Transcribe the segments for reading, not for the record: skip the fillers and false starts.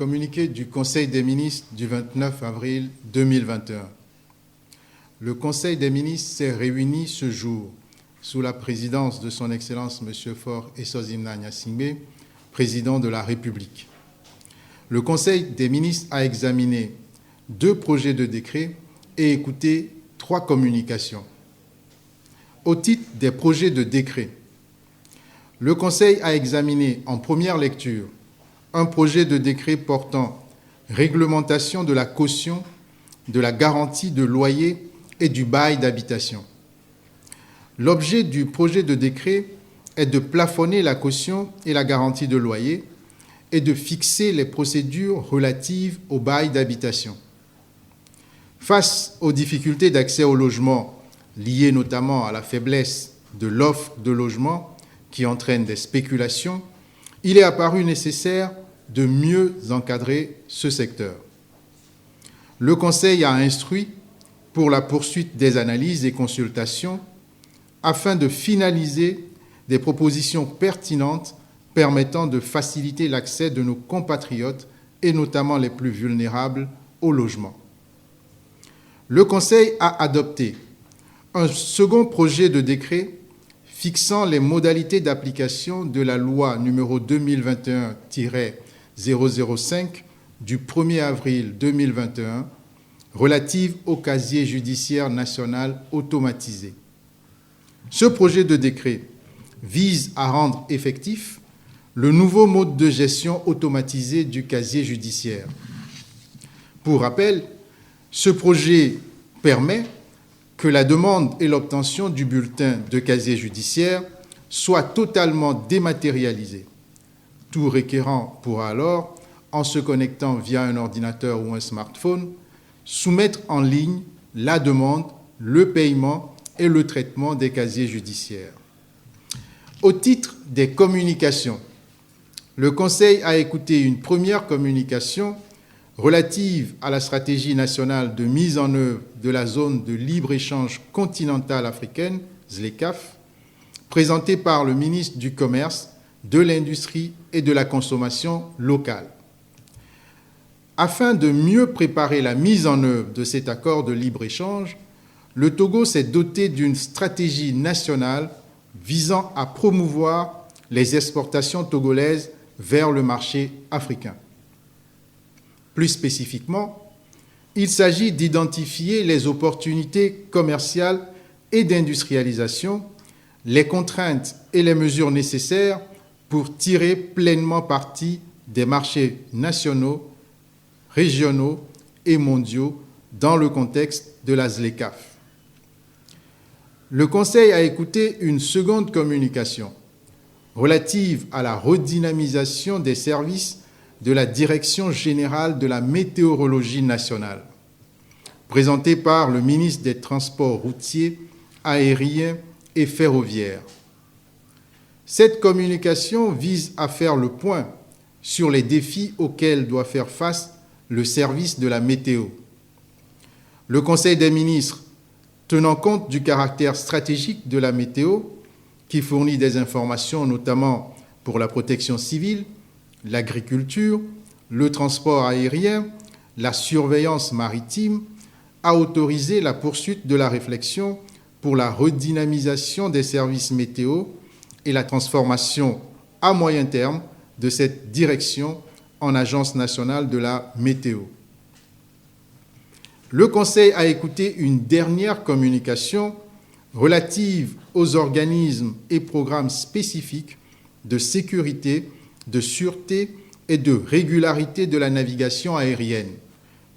Communiqué du Conseil des ministres du 29 avril 2021. Le Conseil des ministres s'est réuni ce jour sous la présidence de son Excellence M. Faure Essosimna Gnassingbé, président de la République. Le Conseil des ministres a examiné 2 projets de décret et écouté 3 communications. Au titre des projets de décret, le Conseil a examiné en première lecture un projet de décret portant réglementation de la caution, de la garantie de loyer et du bail d'habitation. L'objet du projet de décret est de plafonner la caution et la garantie de loyer et de fixer les procédures relatives au bail d'habitation. Face aux difficultés d'accès au logement liées notamment à la faiblesse de l'offre de logement qui entraîne des spéculations, il est apparu nécessaire de mieux encadrer ce secteur. Le Conseil a instruit pour la poursuite des analyses et consultations afin de finaliser des propositions pertinentes permettant de faciliter l'accès de nos compatriotes et notamment les plus vulnérables au logement. Le Conseil a adopté un second projet de décret fixant les modalités d'application de la loi numéro 2021-005 du 1er avril 2021 relative au casier judiciaire national automatisé. Ce projet de décret vise à rendre effectif le nouveau mode de gestion automatisé du casier judiciaire. Pour rappel, ce projet permet que la demande et l'obtention du bulletin de casier judiciaire soient totalement dématérialisées. Tout requérant pourra alors, en se connectant via un ordinateur ou un smartphone, soumettre en ligne la demande, le paiement et le traitement des casiers judiciaires. Au titre des communications, le Conseil a écouté une première communication relative à la stratégie nationale de mise en œuvre de la zone de libre-échange continentale africaine, ZLECAf, présentée par le ministre du Commerce, de l'Industrie et de la Consommation locale. Afin de mieux préparer la mise en œuvre de cet accord de libre-échange, le Togo s'est doté d'une stratégie nationale visant à promouvoir les exportations togolaises vers le marché africain. Plus spécifiquement, il s'agit d'identifier les opportunités commerciales et d'industrialisation, les contraintes et les mesures nécessaires pour tirer pleinement parti des marchés nationaux, régionaux et mondiaux dans le contexte de la ZLECAf. Le Conseil a écouté une seconde communication relative à la redynamisation des services de la Direction générale de la météorologie nationale, présentée par le ministre des Transports routiers, aériens et ferroviaires. Cette communication vise à faire le point sur les défis auxquels doit faire face le service de la météo. Le Conseil des ministres, tenant compte du caractère stratégique de la météo, qui fournit des informations notamment pour la protection civile, l'agriculture, le transport aérien, la surveillance maritime, a autorisé la poursuite de la réflexion pour la redynamisation des services météo et la transformation à moyen terme de cette direction en Agence nationale de la météo. Le Conseil a écouté une dernière communication relative aux organismes et programmes spécifiques de sécurité, de sûreté et de régularité de la navigation aérienne,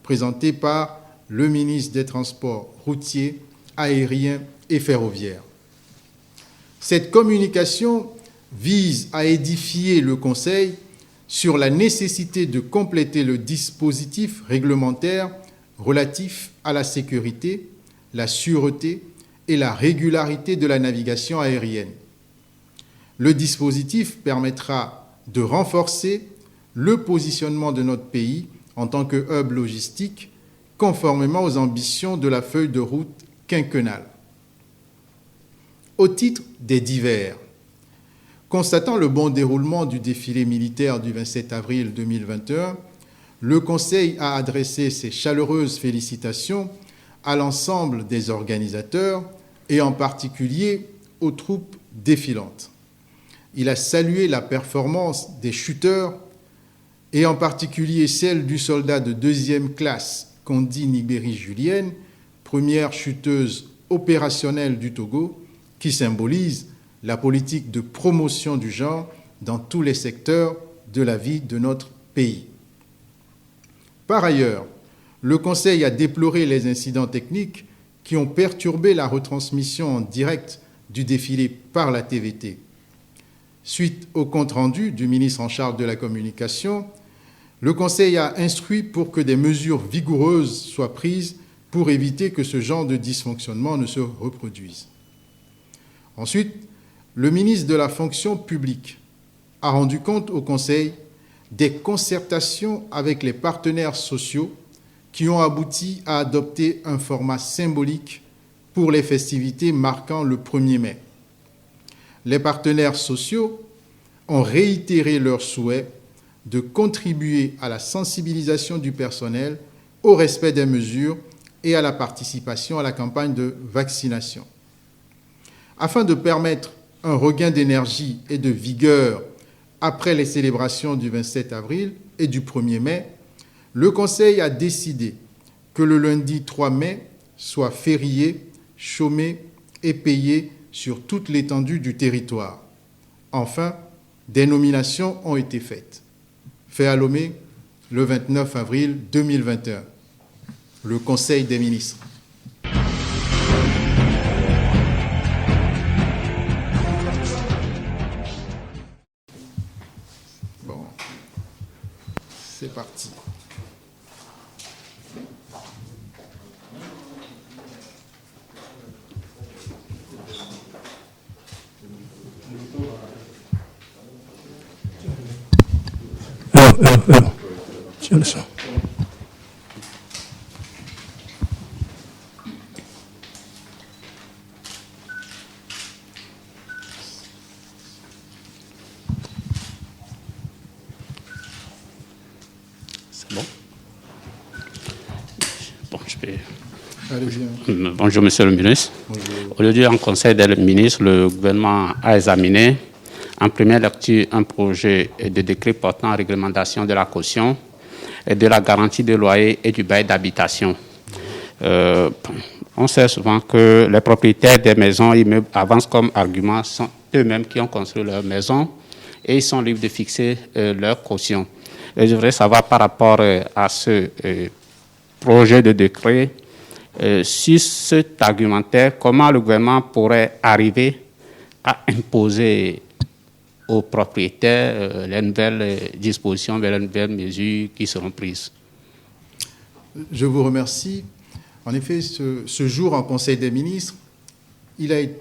présentée par le ministre des Transports routiers, aériens et ferroviaires. Cette communication vise à édifier le Conseil sur la nécessité de compléter le dispositif réglementaire relatif à la sécurité, la sûreté et la régularité de la navigation aérienne. Le dispositif permettra de renforcer le positionnement de notre pays en tant que hub logistique, conformément aux ambitions de la feuille de route quinquennale. Au titre des divers, constatant le bon déroulement du défilé militaire du 27 avril 2021, le Conseil a adressé ses chaleureuses félicitations à l'ensemble des organisateurs et en particulier aux troupes défilantes. Il a salué la performance des chuteurs et en particulier celle du soldat de 2e classe, Kondi Nibéry Julienne, première chuteuse opérationnelle du Togo, qui symbolise la politique de promotion du genre dans tous les secteurs de la vie de notre pays. Par ailleurs, le Conseil a déploré les incidents techniques qui ont perturbé la retransmission en direct du défilé par la TVT. Suite au compte-rendu du ministre en charge de la communication, le Conseil a instruit pour que des mesures vigoureuses soient prises pour éviter que ce genre de dysfonctionnement ne se reproduise. Ensuite, le ministre de la fonction publique a rendu compte au Conseil des concertations avec les partenaires sociaux qui ont abouti à adopter un format symbolique pour les festivités marquant le 1er mai. Les partenaires sociaux ont réitéré leur souhait de contribuer à la sensibilisation du personnel, au respect des mesures et à la participation à la campagne de vaccination. Afin de permettre un regain d'énergie et de vigueur après les célébrations du 27 avril et du 1er mai, le Conseil a décidé que le lundi 3 mai soit férié, chômé et payé sur toute l'étendue du territoire. Enfin, des nominations ont été faites. Fait à Lomé le 29 avril 2021. Le Conseil des ministres. Bon, c'est parti. Sur le son. C'est bon? Bon, je peux... Allez-y. Bonjour, Monsieur le ministre. Bonjour. Aujourd'hui, en Conseil des ministres, le gouvernement a examiné en première lecture un projet de décret portant réglementation de la caution et de la garantie de loyer et du bail d'habitation. On sait souvent que les propriétaires des maisons immeubles avancent comme argument sont eux-mêmes qui ont construit leur maison et ils sont libres de fixer leur caution. Et je voudrais savoir par rapport à ce projet de décret, sur cet argumentaire, comment le gouvernement pourrait arriver à imposer aux propriétaires les nouvelles dispositions, les nouvelles mesures qui seront prises. Je vous remercie. En effet, ce jour en Conseil des ministres, il a été